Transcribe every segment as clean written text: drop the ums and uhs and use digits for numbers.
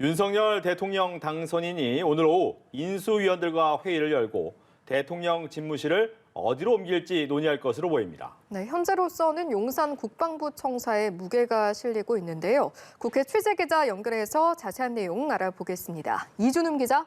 윤석열 대통령 당선인이 오늘 오후 인수위원들과 회의를 열고 대통령 집무실을 어디로 옮길지 논의할 것으로 보입니다. 네, 현재로서는 용산 국방부 청사에 무게가 실리고 있는데요. 국회 취재기자 연결해서 자세한 내용 알아보겠습니다. 이준음 기자.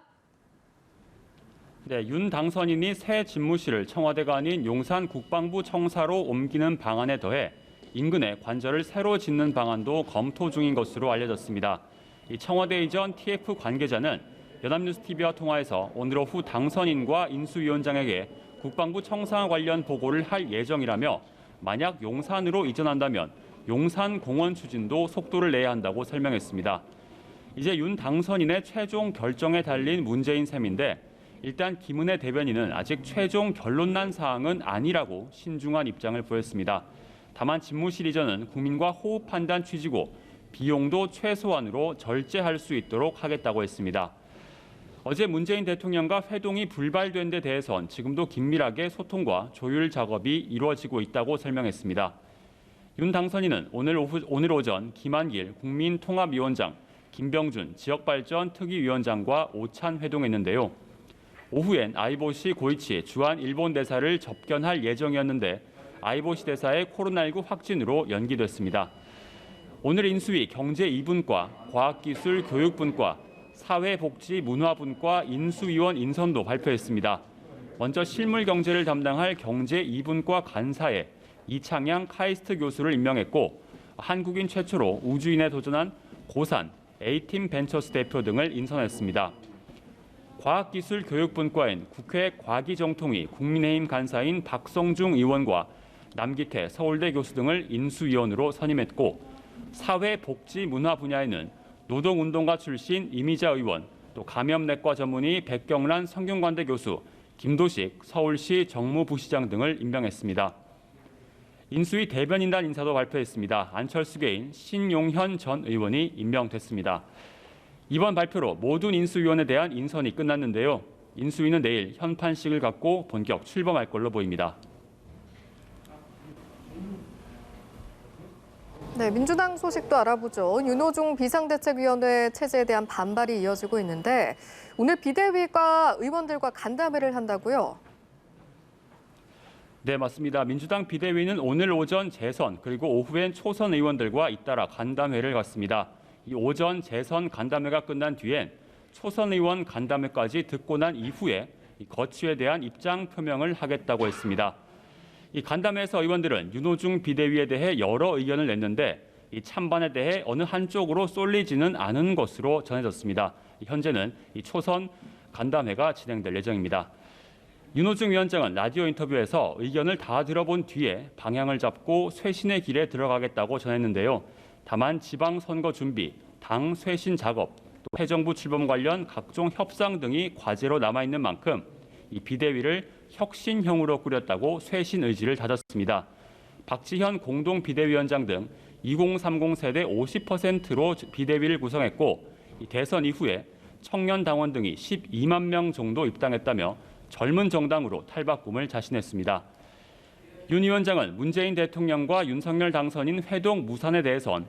네, 윤 당선인이 새 집무실을 청와대가 아닌 용산 국방부 청사로 옮기는 방안에 더해 인근에 관저를 새로 짓는 방안도 검토 중인 것으로 알려졌습니다. 이 청와대 이전 TF 관계자는 연합뉴스TV와 통화에서 오늘 오후 당선인과 인수위원장에게 국방부 청사 관련 보고를 할 예정이라며 만약 용산으로 이전한다면 용산공원 추진도 속도를 내야 한다고 설명했습니다. 이제 윤 당선인의 최종 결정에 달린 문제인 셈인데 일단 김은혜 대변인은 아직 최종 결론난 사항은 아니라고 신중한 입장을 보였습니다. 다만 집무실 이전은 국민과 호흡한다는 취지고 비용도 최소한으로 절제할 수 있도록 하겠다고 했습니다. 어제 문재인 대통령과 회동이 불발된 데 대해선 지금도 긴밀하게 소통과 조율 작업이 이루어지고 있다고 설명했습니다. 윤 당선인은 오늘 오전 김한길 국민통합위원장, 김병준 지역발전 특위위원장과 오찬 회동했는데요. 오후엔 아이보시 고이치 주한 일본 대사를 접견할 예정이었는데 아이보시 대사의 코로나19 확진으로 연기됐습니다. 오늘 인수위 경제 2분과 과학기술 교육분과 사회복지문화분과 인수위원 인선도 발표했습니다. 먼저 실물경제를 담당할 경제 2분과 간사에 이창양 카이스트 교수를 임명했고 한국인 최초로 우주인에 도전한 고산 A팀 벤처스 대표 등을 인선했습니다. 과학기술교육분과엔 국회 과기정통위 국민의힘 간사인 박성중 의원과 남기태 서울대 교수 등을 인수위원으로 선임했고 사회복지문화 분야에는 노동운동가 출신 이미자 의원, 또 감염내과 전문의 백경란 성균관대 교수, 김도식 서울시 정무부시장 등을 임명했습니다. 인수위 대변인단 인사도 발표했습니다. 안철수 개인 신용현 전 의원이 임명됐습니다. 이번 발표로 모든 인수위원에 대한 인선이 끝났는데요. 인수위는 내일 현판식을 갖고 본격 출범할 걸로 보입니다. 네, 민주당 소식도 알아보죠. 윤호중 비상대책위원회 체제에 대한 반발이 이어지고 있는데 오늘 비대위가 의원들과 간담회를 한다고요? 네, 맞습니다. 민주당 비대위는 오늘 오전 재선 그리고 오후엔 초선 의원들과 잇따라 간담회를 갖습니다. 이 오전 재선 간담회가 끝난 뒤엔 초선 의원 간담회까지 듣고 난 이후에 거취에 대한 입장 표명을 하겠다고 했습니다. 이 간담회에서 의원들은 윤호중 비대위에 대해 여러 의견을 냈는데 이 찬반에 대해 어느 한쪽으로 쏠리지는 않은 것으로 전해졌습니다. 현재는 이 초선 간담회가 진행될 예정입니다. 윤호중 위원장은 라디오 인터뷰에서 의견을 다 들어본 뒤에 방향을 잡고 쇄신의 길에 들어가겠다고 전했는데요. 다만 지방선거 준비, 당 쇄신 작업, 또 새 정부 출범 관련 각종 협상 등이 과제로 남아있는 만큼 이 비대위를 혁신형으로 꾸렸다고 쇄신 의지를 다졌습니다. 박지현 공동비대위원장 등 2030 세대 50%로 비대위를 구성했고 대선 이후에 청년 당원 등이 12만 명 정도 입당했다며 젊은 정당으로 탈바꿈을 자신했습니다. 윤 위원장은 문재인 대통령과 윤석열 당선인 회동 무산에 대해선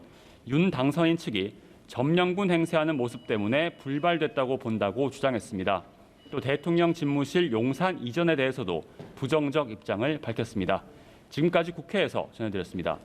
윤 당선인 측이 점령군 행세하는 모습 때문에 불발됐다고 본다고 주장했습니다. 또 대통령 집무실 용산 이전에 대해서도 부정적 입장을 밝혔습니다. 지금까지 국회에서 전해드렸습니다.